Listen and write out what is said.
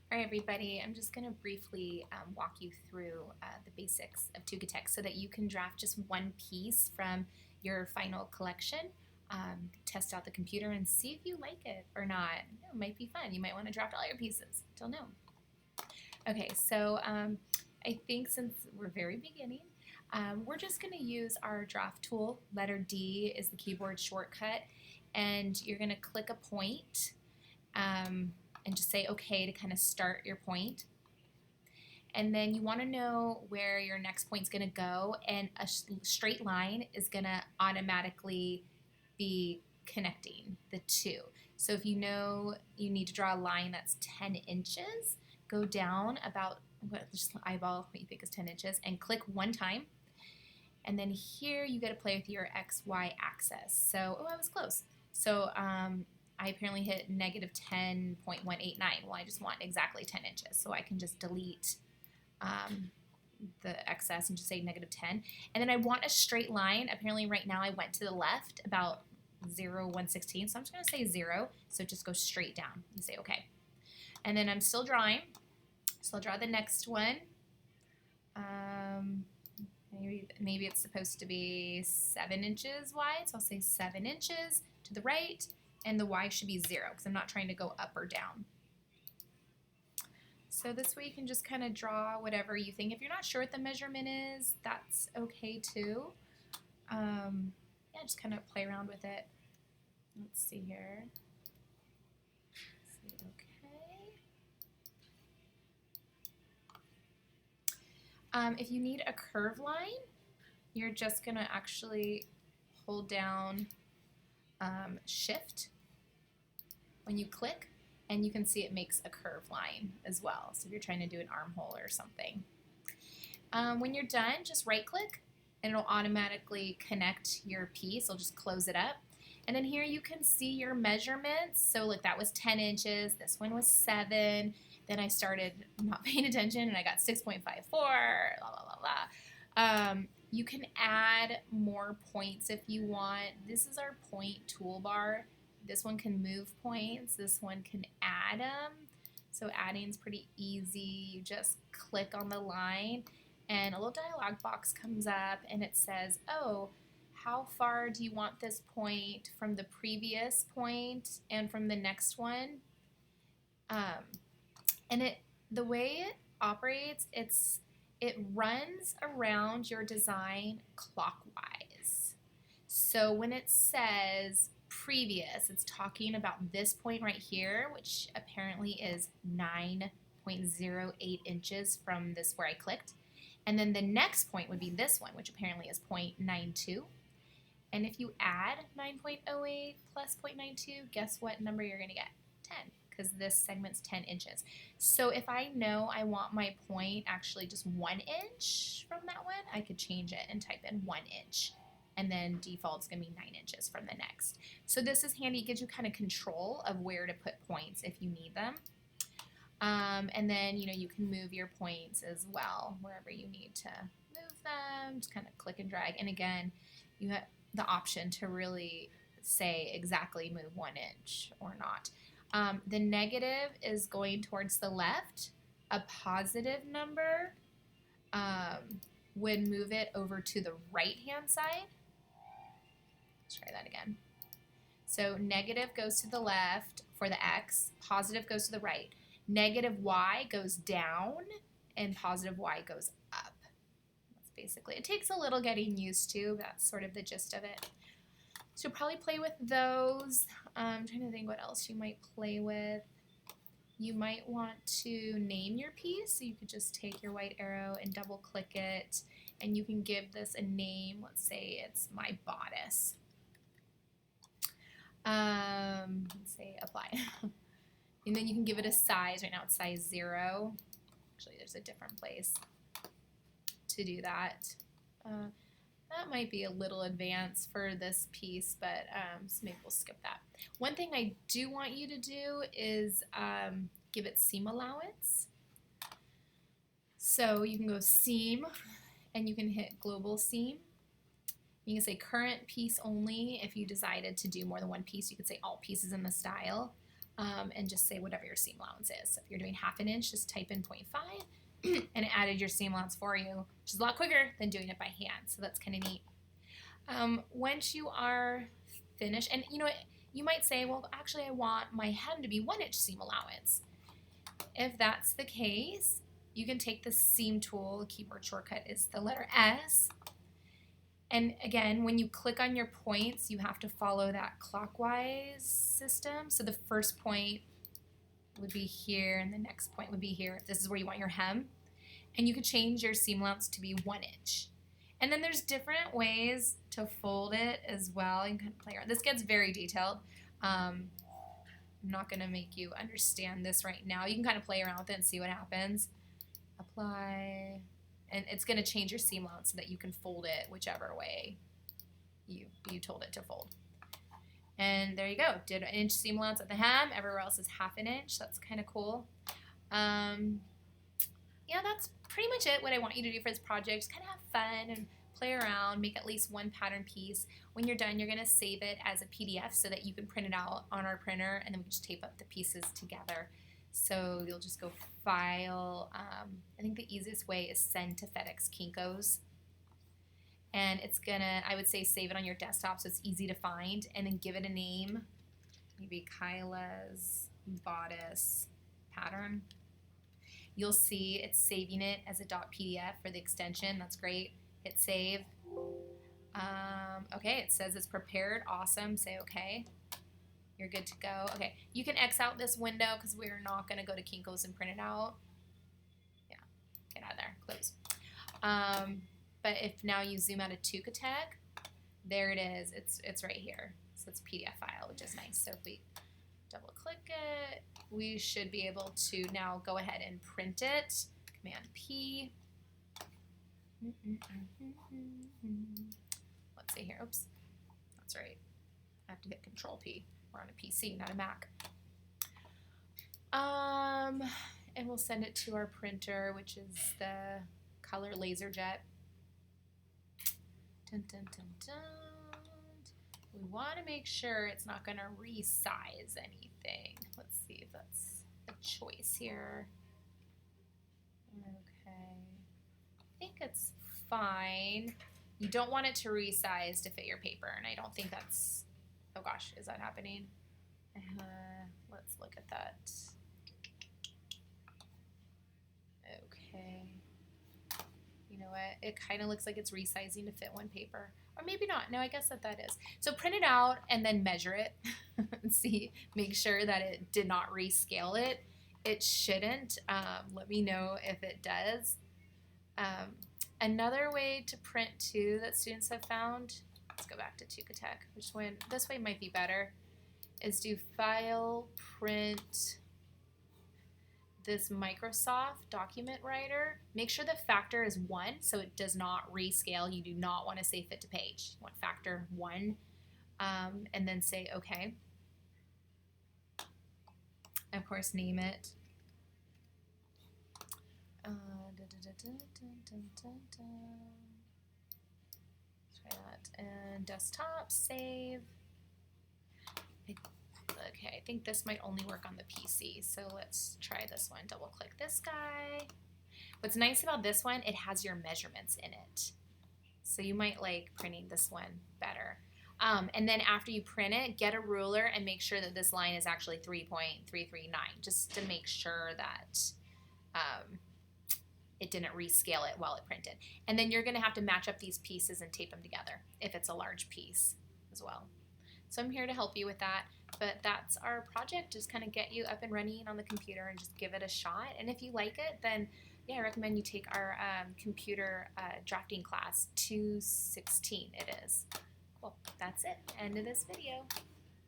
All right, everybody, I'm just going to briefly walk you through the basics of Tuka Text so that you can draft just one piece from your final collection. Test out the computer and see if you like it or not. It might be fun. You might want to draft all your pieces. Don't know. Okay, so I think since we're very beginning, we're just going to use our draft tool. Letter D is the keyboard shortcut, and you're going to click a point. And just say okay to kind of start your point. And then you want to know where your next point's going to go, and a straight line is going to automatically be connecting the two. So if you know you need to draw a line that's 10 inches, go down about, just eyeball what you think is 10 inches, and click one time. And then here you get to play with your XY axis. So, oh, I was close. So I apparently hit negative 10.189. Well, I just want exactly 10 inches, so I can just delete the excess and just say negative 10. And then I want a straight line. Apparently right now I went to the left about 0.116, so I'm just going to say 0, so it just goes straight down. You say okay. And then I'm still drawing, so I'll draw the next one. Maybe it's supposed to be 7 inches wide, so I'll say 7 inches to the right, and the Y should be 0 because I'm not trying to go up or down. So this way you can just kind of draw whatever you think. If you're not sure what the measurement is, that's okay too. Yeah, just kind of play around with it. Let's see here. Let's see, okay. If you need a curve line, you're just going to actually hold down Shift when you click, and you can see it makes a curve line as well. So if you're trying to do an armhole or something. When you're done, just right click and it'll automatically connect your piece. It'll just close it up. And then here you can see your measurements. So look, that was 10 inches. This one was 7. Then I started not paying attention and I got 6.54, la la la la. You can add more points if you want. This is our point toolbar. This one can move points. This one can add them. So adding is pretty easy. You just click on the line and a little dialog box comes up and it says, oh, how far do you want this point from the previous point and from the next one? And the way it operates, it runs around your design clockwise. So when it says previous, it's talking about this point right here, which apparently is 9.08 inches from this where I clicked. And then the next point would be this one, which apparently is 0.92. And if you add 9.08 plus 0.92, guess what number you're going to get? 10, because this segment's 10 inches. So if I know I want my point actually just 1 inch from that one, I could change it and type in 1 inch. And then default's going to be 9 inches from the next. So this is handy. It gives you kind of control of where to put points if you need them. And then, you can move your points as well, wherever you need to move them. Just kind of click and drag. And again, you have the option to really say exactly move 1 inch or not. The negative is going towards the left. A positive number would move it over to the right-hand side. Let's try that again. So negative goes to the left for the X, positive goes to the right. Negative Y goes down, and positive Y goes up. That's basically, it takes a little getting used to, but that's sort of the gist of it. So probably play with those. I'm trying to think what else you might play with. You might want to name your piece, so you could just take your white arrow and double click it, and you can give this a name. Let's say it's my bodice. Let's say apply. And then you can give it a size. Right now it's size 0. Actually, there's a different place to do that. That might be a little advanced for this piece, but so maybe we'll skip that. One thing I do want you to do is give it seam allowance. So you can go seam, and you can hit global seam. You can say current piece only. If you decided to do more than one piece, you could say all pieces in the style. and just say whatever your seam allowance is. So if you're doing 1/2 inch, just type in 0.5 and it added your seam allowance for you, which is a lot quicker than doing it by hand. So that's kind of neat. Once you are finished, and you know, you might say, well, actually I want my hem to be 1 inch seam allowance. If that's the case, you can take the seam tool. The keyboard shortcut is the letter S. And again, when you click on your points, you have to follow that clockwise system. So the first point would be here, and the next point would be here. This is where you want your hem. And you could change your seam allowance to be 1 inch. And then there's different ways to fold it as well. You can kind of play around. This gets very detailed. I'm not going to make you understand this right now. You can kind of play around with it and see what happens. Apply. And it's going to change your seam allowance so that you can fold it whichever way you told it to fold. And there you go. Did 1 inch seam allowance at the hem. Everywhere else is 1/2 inch. That's kind of cool. Yeah, that's pretty much it. What I want you to do for this project is kind of have fun and play around, make at least one pattern piece. When you're done, you're going to save it as a PDF so that you can print it out on our printer, and then we can just tape up the pieces together. So you'll just go File. I think the easiest way is Send to FedEx Kinko's. And it's gonna, I would say, save it on your desktop so it's easy to find, and then give it a name. Maybe Kyla's Bodice Pattern. You'll see it's saving it as a .pdf for the extension. That's great. Hit save. Okay, it says it's prepared. Awesome. Say okay. You're good to go. Okay, you can X out this window because we're not going to go to Kinko's and print it out. Yeah, get out of there. Close. But if now you zoom out of Tuka Tech, there it is. It's right here. So it's a PDF file, which is nice. So if we double click it, we should be able to now go ahead and print it. Command P. Let's see here. Oops. That's right. I have to hit Control P. We're on a PC, not a Mac. And we'll send it to our printer, which is the color LaserJet. Dun, dun, dun, dun. We want to make sure it's not going to resize anything. Let's see if that's a choice here. Okay. I think it's fine. You don't want it to resize to fit your paper, and I don't think that's... Oh gosh, is that happening? Let's look at that. Okay. You know what? It kind of looks like it's resizing to fit one paper. Or maybe not. No, I guess that is. So print it out and then measure it. See, make sure that it did not rescale it. It shouldn't. Let me know if it does. Another way to print too that students have found, let's go back to Tuka Tech, which one, this way might be better, is do File, Print, this Microsoft document writer. Make sure the factor is 1 so it does not rescale. You do not want to say fit to page. You want factor 1, and then say OK. Of course, name it. Try that. And desktop, save. Okay, I think this might only work on the PC, so let's try this one. Double click this guy. What's nice about this one, it has your measurements in it. So you might like printing this one better. And then after you print it, get a ruler and make sure that this line is actually 3.339, just to make sure that it didn't rescale it while it printed. And then you're going to have to match up these pieces and tape them together if it's a large piece as well. So I'm here to help you with that, but that's our project. Just kind of get you up and running on the computer and just give it a shot. And if you like it, then yeah, I recommend you take our computer drafting class, 216 it is. Well, that's it. End of this video.